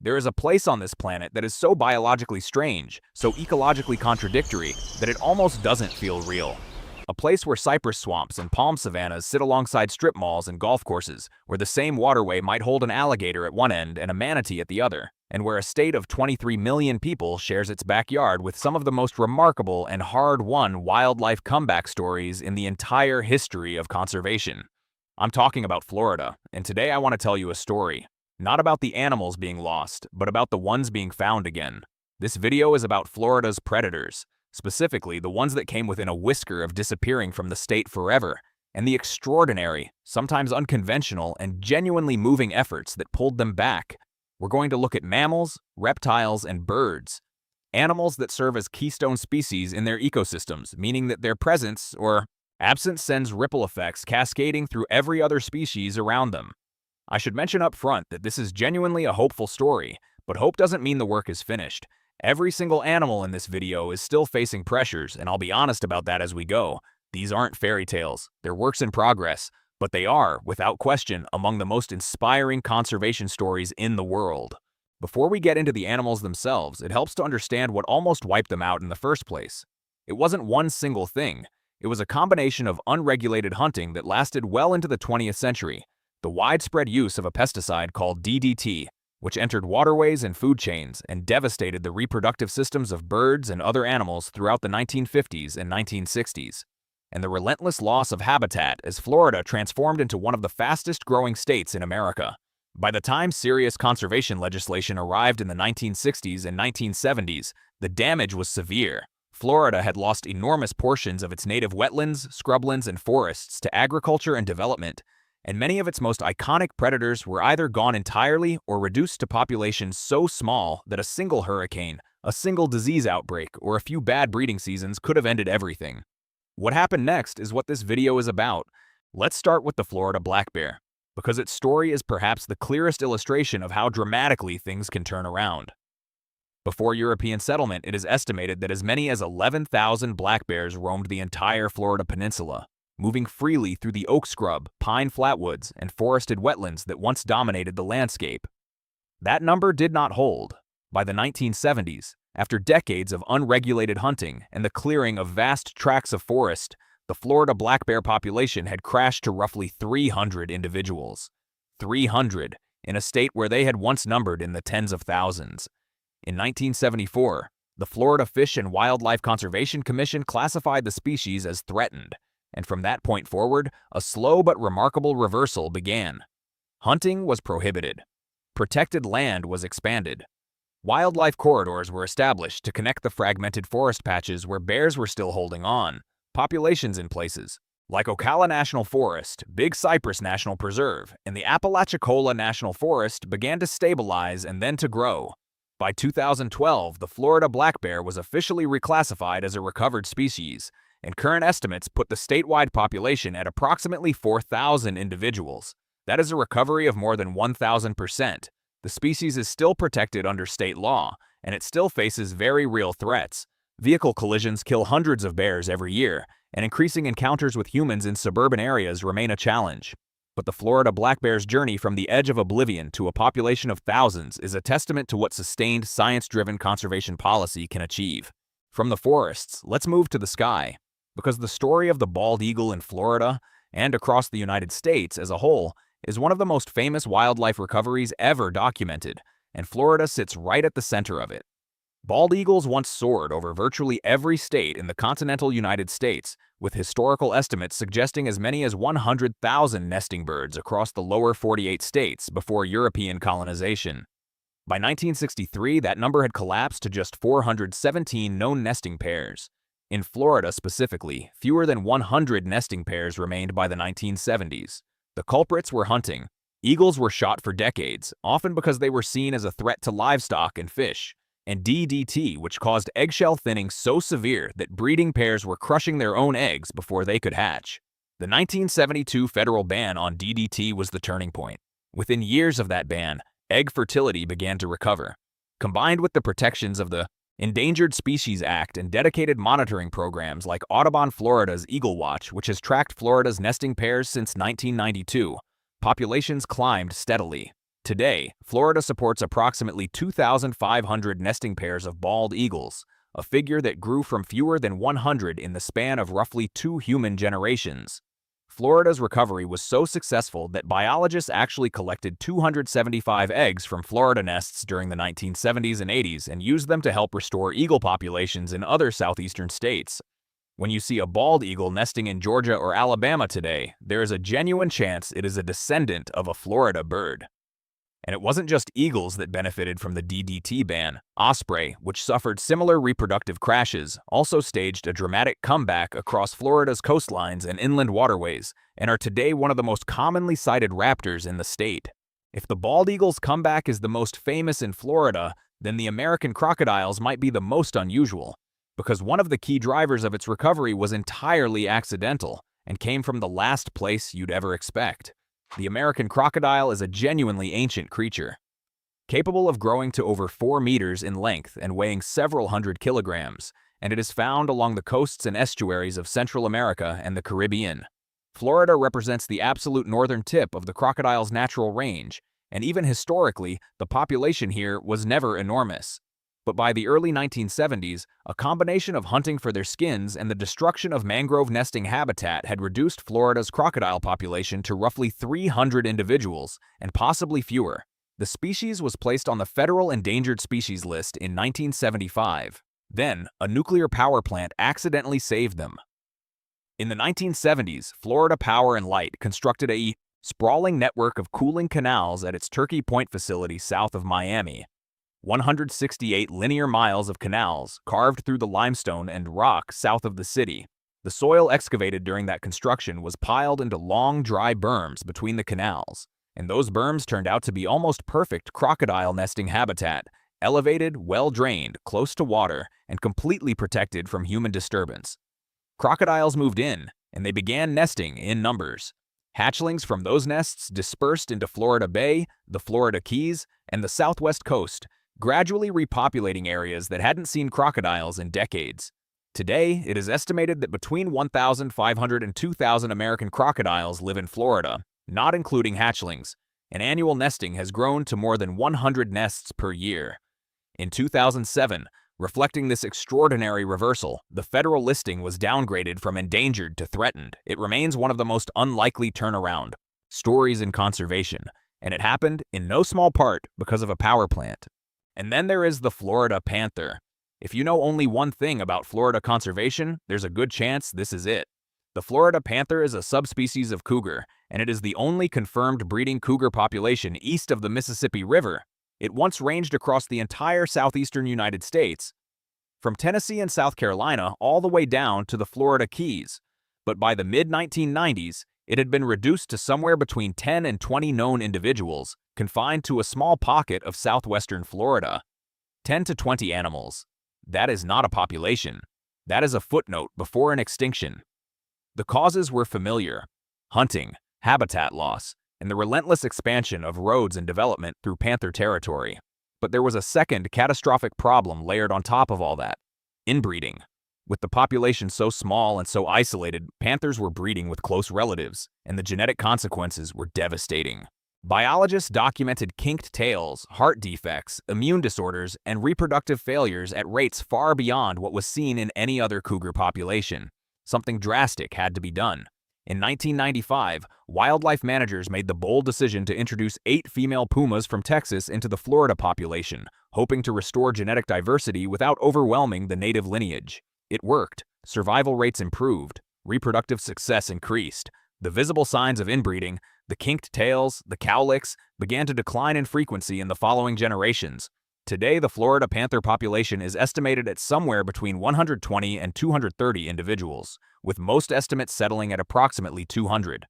There is a place on this planet that is so biologically strange, so ecologically contradictory, that it almost doesn't feel real. A place where cypress swamps and palm savannas sit alongside strip malls and golf courses, where the same waterway might hold an alligator at one end and a manatee at the other, and where a state of 23 million people shares its backyard with some of the most remarkable and hard-won wildlife comeback stories in the entire history of conservation. I'm talking about Florida, and today I want to tell you a story. Not about the animals being lost, but about the ones being found again. This video is about Florida's predators, specifically the ones that came within a whisker of disappearing from the state forever, and the extraordinary, sometimes unconventional, and genuinely moving efforts that pulled them back. We're going to look at mammals, reptiles, and birds. Animals that serve as keystone species in their ecosystems, meaning that their presence or absence sends ripple effects cascading through every other species around them. I should mention up front that this is genuinely a hopeful story, but hope doesn't mean the work is finished. Every single animal in this video is still facing pressures, and I'll be honest about that as we go. These aren't fairy tales, they're works in progress, but they are, without question, among the most inspiring conservation stories in the world. Before we get into the animals themselves, it helps to understand what almost wiped them out in the first place. It wasn't one single thing. It was a combination of unregulated hunting that lasted well into the 20th century. The widespread use of a pesticide called DDT, which entered waterways and food chains and devastated the reproductive systems of birds and other animals throughout the 1950s and 1960s. And the relentless loss of habitat as Florida transformed into one of the fastest-growing states in America. By the time serious conservation legislation arrived in the 1960s and 1970s, the damage was severe. Florida had lost enormous portions of its native wetlands, scrublands, and forests to agriculture and development, and many of its most iconic predators were either gone entirely or reduced to populations so small that a single hurricane, a single disease outbreak, or a few bad breeding seasons could have ended everything. What happened next is what this video is about. Let's start with the Florida black bear, because its story is perhaps the clearest illustration of how dramatically things can turn around. Before European settlement, it is estimated that as many as 11,000 black bears roamed the entire Florida peninsula, moving freely through the oak scrub, pine flatwoods, and forested wetlands that once dominated the landscape. That number did not hold. By the 1970s, after decades of unregulated hunting and the clearing of vast tracts of forest, the Florida black bear population had crashed to roughly 300 individuals. 300, in a state where they had once numbered in the tens of thousands. In 1974, the Florida Fish and Wildlife Conservation Commission classified the species as threatened, and from that point forward, a slow but remarkable reversal began. Hunting was prohibited. Protected land was expanded. Wildlife corridors were established to connect the fragmented forest patches where bears were still holding on. Populations in places like Ocala National Forest, Big Cypress National Preserve, and the Apalachicola National Forest began to stabilize and then to grow. By 2012, the Florida black bear was officially reclassified as a recovered species, and current estimates put the statewide population at approximately 4,000 individuals. That is a recovery of more than 1,000%. The species is still protected under state law, and it still faces very real threats. Vehicle collisions kill hundreds of bears every year, and increasing encounters with humans in suburban areas remain a challenge. But the Florida black bear's journey from the edge of oblivion to a population of thousands is a testament to what sustained, science-driven conservation policy can achieve. From the forests, let's move to the sky, because the story of the bald eagle in Florida, and across the United States as a whole, is one of the most famous wildlife recoveries ever documented, and Florida sits right at the center of it. Bald eagles once soared over virtually every state in the continental United States, with historical estimates suggesting as many as 100,000 nesting birds across the lower 48 states before European colonization. By 1963, that number had collapsed to just 417 known nesting pairs. In Florida specifically, fewer than 100 nesting pairs remained by the 1970s. The culprits were hunting. Eagles were shot for decades, often because they were seen as a threat to livestock and fish. And DDT, which caused eggshell thinning so severe that breeding pairs were crushing their own eggs before they could hatch. The 1972 federal ban on DDT was the turning point. Within years of that ban, egg fertility began to recover. Combined with the protections of the Endangered Species Act and dedicated monitoring programs like Audubon Florida's Eagle Watch, which has tracked Florida's nesting pairs since 1992, populations climbed steadily. Today, Florida supports approximately 2,500 nesting pairs of bald eagles, a figure that grew from fewer than 100 in the span of roughly 2 human generations. Florida's recovery was so successful that biologists actually collected 275 eggs from Florida nests during the 1970s and 80s and used them to help restore eagle populations in other southeastern states. When you see a bald eagle nesting in Georgia or Alabama today, there is a genuine chance it is a descendant of a Florida bird. And it wasn't just eagles that benefited from the DDT ban. Osprey, which suffered similar reproductive crashes, also staged a dramatic comeback across Florida's coastlines and inland waterways, and are today one of the most commonly sighted raptors in the state. If the bald eagle's comeback is the most famous in Florida, then the American crocodiles might be the most unusual, because one of the key drivers of its recovery was entirely accidental and came from the last place you'd ever expect. The American crocodile is a genuinely ancient creature, capable of growing to over 4 meters in length and weighing several hundred kilograms, and it is found along the coasts and estuaries of Central America and the Caribbean. Florida represents the absolute northern tip of the crocodile's natural range, and even historically, the population here was never enormous. But by the early 1970s, a combination of hunting for their skins and the destruction of mangrove nesting habitat had reduced Florida's crocodile population to roughly 300 individuals, and possibly fewer. The species was placed on the federal endangered species list in 1975. Then, a nuclear power plant accidentally saved them. In the 1970s, Florida Power and Light constructed a sprawling network of cooling canals at its Turkey Point facility south of Miami. 168 linear miles of canals carved through the limestone and rock south of the city. The soil excavated during that construction was piled into long, dry berms between the canals, and those berms turned out to be almost perfect crocodile nesting habitat, elevated, well-drained, close to water, and completely protected from human disturbance. Crocodiles moved in, and they began nesting in numbers. Hatchlings from those nests dispersed into Florida Bay, the Florida Keys, and the southwest coast, gradually repopulating areas that hadn't seen crocodiles in decades. Today, it is estimated that between 1,500 and 2,000 American crocodiles live in Florida, not including hatchlings, and annual nesting has grown to more than 100 nests per year. In 2007, reflecting this extraordinary reversal, the federal listing was downgraded from endangered to threatened. It remains one of the most unlikely turnaround stories in conservation, and it happened in no small part because of a power plant. And then there is the Florida panther. If you know only one thing about Florida conservation, there's a good chance this is it. The Florida panther is a subspecies of cougar, and it is the only confirmed breeding cougar population east of the Mississippi River. It once ranged across the entire southeastern United States, from Tennessee and South Carolina all the way down to the Florida Keys. But by the mid-1990s, it had been reduced to somewhere between 10 and 20 known individuals, confined to a small pocket of southwestern Florida. 10 to 20 animals. That is not a population. That is a footnote before an extinction. The causes were familiar: hunting, habitat loss, and the relentless expansion of roads and development through panther territory. But there was a second catastrophic problem layered on top of all that: inbreeding. With the population so small and so isolated, panthers were breeding with close relatives, and the genetic consequences were devastating. Biologists documented kinked tails, heart defects, immune disorders, and reproductive failures at rates far beyond what was seen in any other cougar population. Something drastic had to be done. In 1995, wildlife managers made the bold decision to introduce 8 female pumas from Texas into the Florida population, hoping to restore genetic diversity without overwhelming the native lineage. It worked. Survival rates improved. Reproductive success increased. The visible signs of inbreeding, the kinked tails, the cowlicks, began to decline in frequency in the following generations. Today, the Florida panther population is estimated at somewhere between 120 and 230 individuals, with most estimates settling at approximately 200.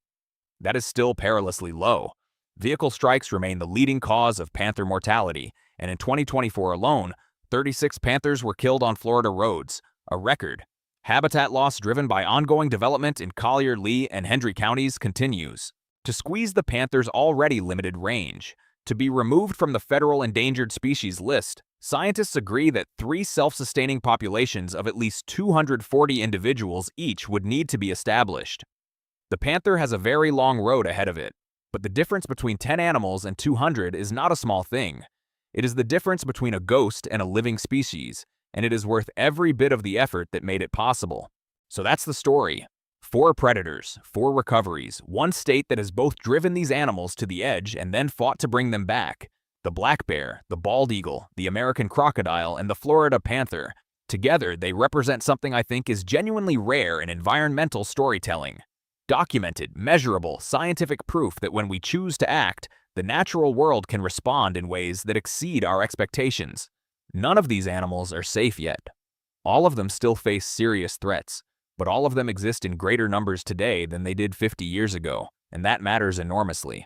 That is still perilously low. Vehicle strikes remain the leading cause of panther mortality, and in 2024 alone, 36 panthers were killed on Florida roads, a record. Habitat loss driven by ongoing development in Collier, Lee, and Hendry counties continues. To squeeze the panther's already limited range, to be removed from the federal endangered species list, scientists agree that 3 self-sustaining populations of at least 240 individuals each would need to be established. The panther has a very long road ahead of it. But the difference between 10 animals and 200 is not a small thing. It is the difference between a ghost and a living species, and it is worth every bit of the effort that made it possible. So that's the story. 4 predators, 4 recoveries, one state that has both driven these animals to the edge and then fought to bring them back. The black bear, the bald eagle, the American crocodile, and the Florida panther. Together, they represent something I think is genuinely rare in environmental storytelling. Documented, measurable, scientific proof that when we choose to act, the natural world can respond in ways that exceed our expectations. None of these animals are safe yet. All of them still face serious threats, but all of them exist in greater numbers today than they did 50 years ago, and that matters enormously.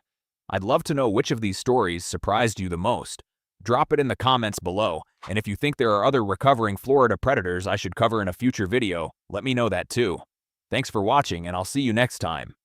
I'd love to know which of these stories surprised you the most. Drop it in the comments below, and if you think there are other recovering Florida predators I should cover in a future video, let me know that too. Thanks for watching, and I'll see you next time.